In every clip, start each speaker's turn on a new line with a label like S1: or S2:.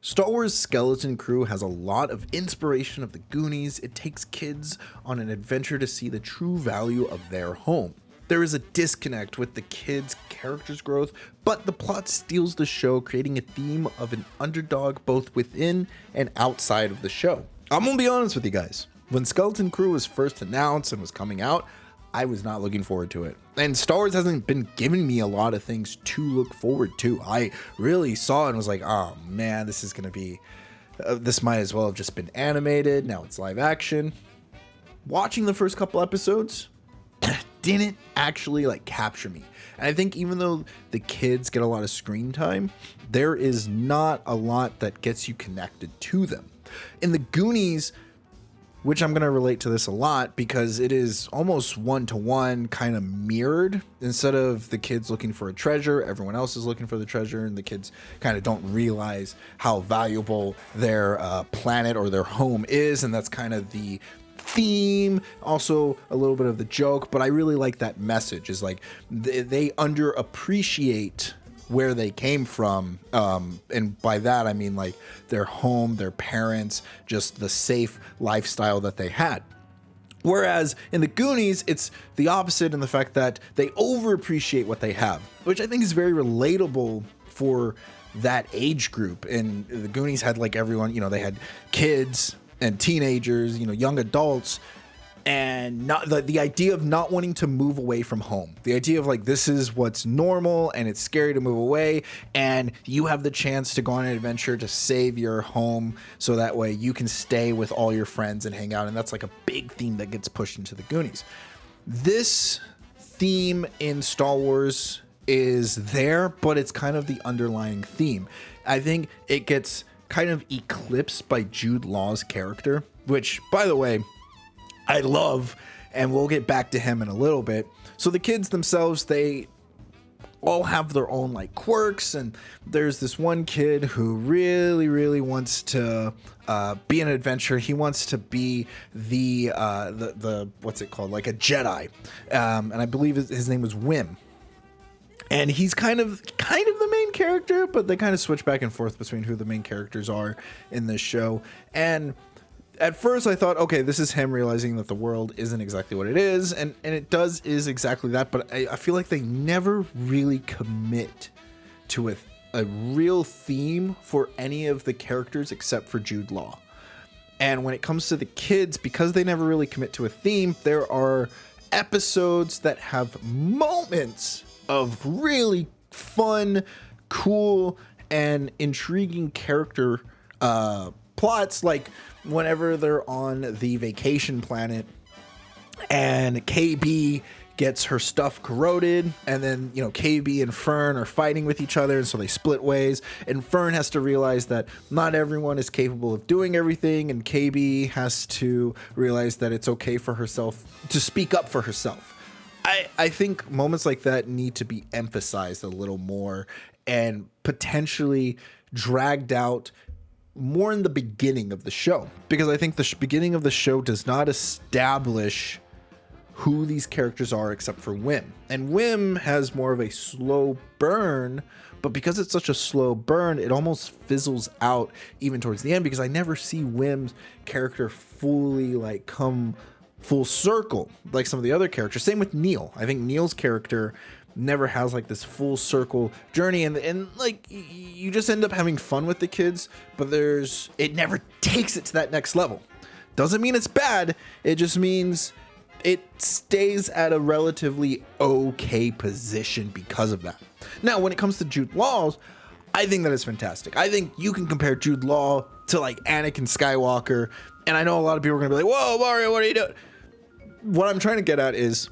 S1: Star Wars Skeleton Crew has a lot of inspiration of the Goonies. It takes kids on an adventure to see the true value of their home. There is a disconnect with the kids' characters' growth, but the plot steals the show, creating a theme of an underdog both within and outside of the show. I'm gonna be honest with you guys. When Skeleton Crew was first announced and was coming out, I was not looking forward to it. And Star Wars hasn't been giving me a lot of things to look forward to. I really saw it and was like, oh man, this is gonna be, this might as well have just been animated. Now it's live action. Watching the first couple episodes didn't actually capture me. And I think even though the kids get a lot of screen time, there is not a lot that gets you connected to them. In the Goonies, which I'm going to relate to this a lot because it is almost one-to-one kind of mirrored. Instead of the kids looking for a treasure, everyone else is looking for the treasure, and the kids kind of don't realize how valuable their planet or their home is, and that's kind of the theme, also a little bit of the joke. But I really like that message, is they underappreciate where they came from, and by that I mean their home, their parents, just the safe lifestyle that they had. Whereas in the Goonies, it's the opposite in the fact that they overappreciate what they have, which I think is very relatable for that age group. And the Goonies had everyone, they had kids and teenagers, young adults, and not the idea of not wanting to move away from home. The idea of this is what's normal and it's scary to move away, and you have the chance to go on an adventure to save your home so that way you can stay with all your friends and hang out. And that's a big theme that gets pushed into the Goonies. This theme in Star Wars is there, but it's kind of the underlying theme. I think it gets kind of eclipsed by Jude Law's character, which, by the way, I love, and we'll get back to him in a little bit. So the kids themselves, they all have their own quirks, and there's this one kid who really wants to be an adventurer. He wants to be the what's it called, a Jedi, and I believe his name was Wim. And he's kind of the main character, but they kind of switch back and forth between who the main characters are in this show. And at first I thought, okay, this is him realizing that the world isn't exactly what it is, and it is exactly that, but I feel like they never really commit to a real theme for any of the characters except for Jude Law. And when it comes to the kids, because they never really commit to a theme, there are episodes that have moments of really fun, cool, and intriguing character plots, whenever they're on the vacation planet and KB gets her stuff corroded, and then KB and Fern are fighting with each other, and so they split ways, and Fern has to realize that not everyone is capable of doing everything, and KB has to realize that it's okay for herself to speak up for herself. I think moments like that need to be emphasized a little more and potentially dragged out more in the beginning of the show, because I think the beginning of the show does not establish who these characters are except for Wim. And Wim has more of a slow burn, but because it's such a slow burn, it almost fizzles out even towards the end, because I never see Wim's character fully come full circle like some of the other characters. Same with Neil. I think Neil's character never has this full circle journey, and you just end up having fun with the kids, but it never takes it to that next level. Doesn't mean it's bad, it just means it stays at a relatively okay position because of that. Now, when it comes to Jude Law, I think that is fantastic. I think you can compare Jude Law to Anakin Skywalker, and I know a lot of people are gonna be like, whoa, Mario, what are you doing? What I'm trying to get at is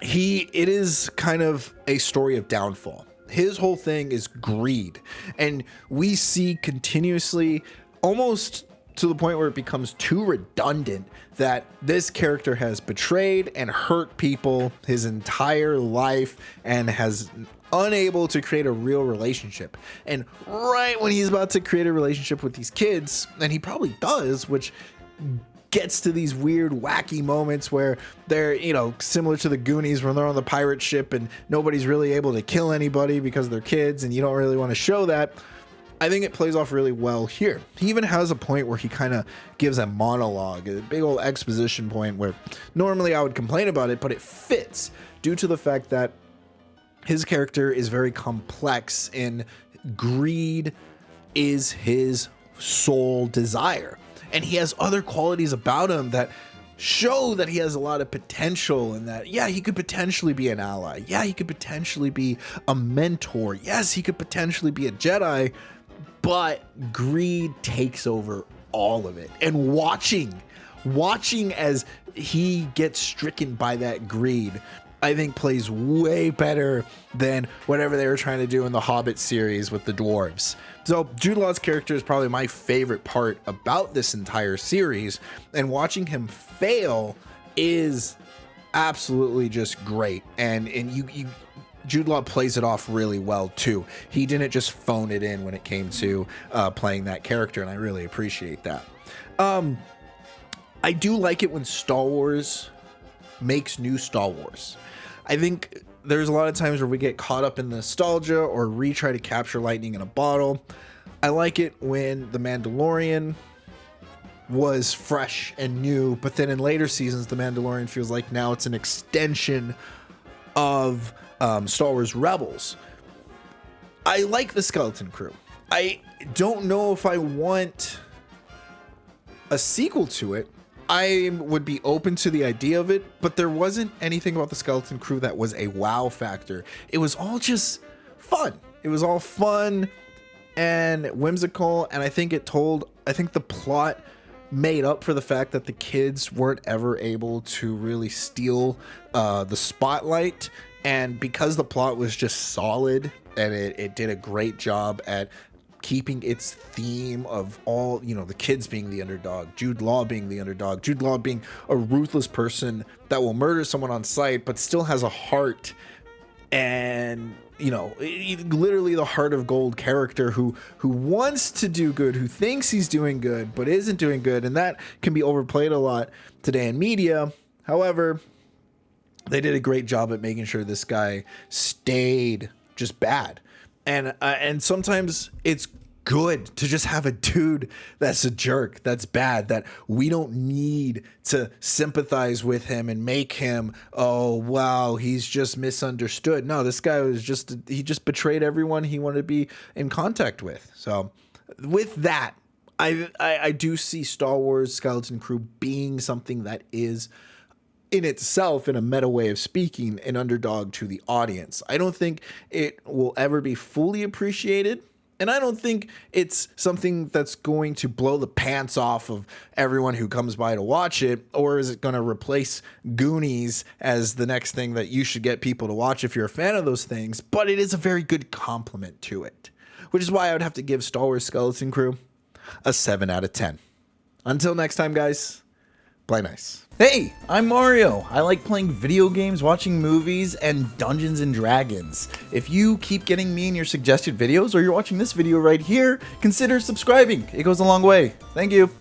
S1: it is kind of a story of downfall. His whole thing is greed, and we see continuously, almost to the point where it becomes too redundant, that this character has betrayed and hurt people his entire life and has unable to create a real relationship. And right when he's about to create a relationship with these kids, and he probably does, which gets to these weird, wacky moments where they're, similar to the Goonies, when they're on the pirate ship and nobody's really able to kill anybody because they're kids, and you don't really want to show that. I think it plays off really well here. He even has a point where he kind of gives a monologue, a big old exposition point where normally I would complain about it, but it fits due to the fact that his character is very complex and greed is his sole desire. And he has other qualities about him that show that he has a lot of potential and that, yeah, he could potentially be an ally. Yeah, he could potentially be a mentor. Yes, he could potentially be a Jedi, but greed takes over all of it. And watching as he gets stricken by that greed, I think plays way better than whatever they were trying to do in the Hobbit series with the dwarves. So Jude Law's character is probably my favorite part about this entire series, and watching him fail is absolutely just great. And you Jude Law plays it off really well too. He didn't just phone it in when it came to playing that character, and I really appreciate that. I do like it when Star Wars makes new Star Wars. I think there's a lot of times where we get caught up in nostalgia or retry to capture lightning in a bottle. I like it when The Mandalorian was fresh and new, but then in later seasons, The Mandalorian feels like now it's an extension of Star Wars Rebels. I like the Skeleton Crew. I don't know if I want a sequel to it. I would be open to the idea of it, but there wasn't anything about the Skeleton Crew that was a wow factor. It was all just fun. It was all fun and whimsical, and I think the plot made up for the fact that the kids weren't ever able to really steal the spotlight, and because the plot was just solid and it did a great job at keeping its theme of all, the kids being the underdog, Jude Law being the underdog, Jude Law being a ruthless person that will murder someone on sight but still has a heart, and literally the heart of gold character who wants to do good, who thinks he's doing good but isn't doing good, and that can be overplayed a lot today in media. However, they did a great job at making sure this guy stayed just bad. And sometimes it's good to just have a dude that's a jerk, that's bad, that we don't need to sympathize with him and make him, oh, wow, he's just misunderstood. No, this guy he just betrayed everyone he wanted to be in contact with. So with that, I do see Star Wars Skeleton Crew being something that is in itself, in a meta way of speaking, an underdog to the audience. I don't think it will ever be fully appreciated, and I don't think it's something that's going to blow the pants off of everyone who comes by to watch it, or is it going to replace Goonies as the next thing that you should get people to watch if you're a fan of those things, but it is a very good compliment to it, which is why I would have to give Star Wars Skeleton Crew a 7 out of 10. Until next time, guys, play nice. Hey, I'm Mario. I like playing video games, watching movies, and Dungeons and Dragons. If you keep getting me in your suggested videos, or you're watching this video right here, consider subscribing. It goes a long way. Thank you.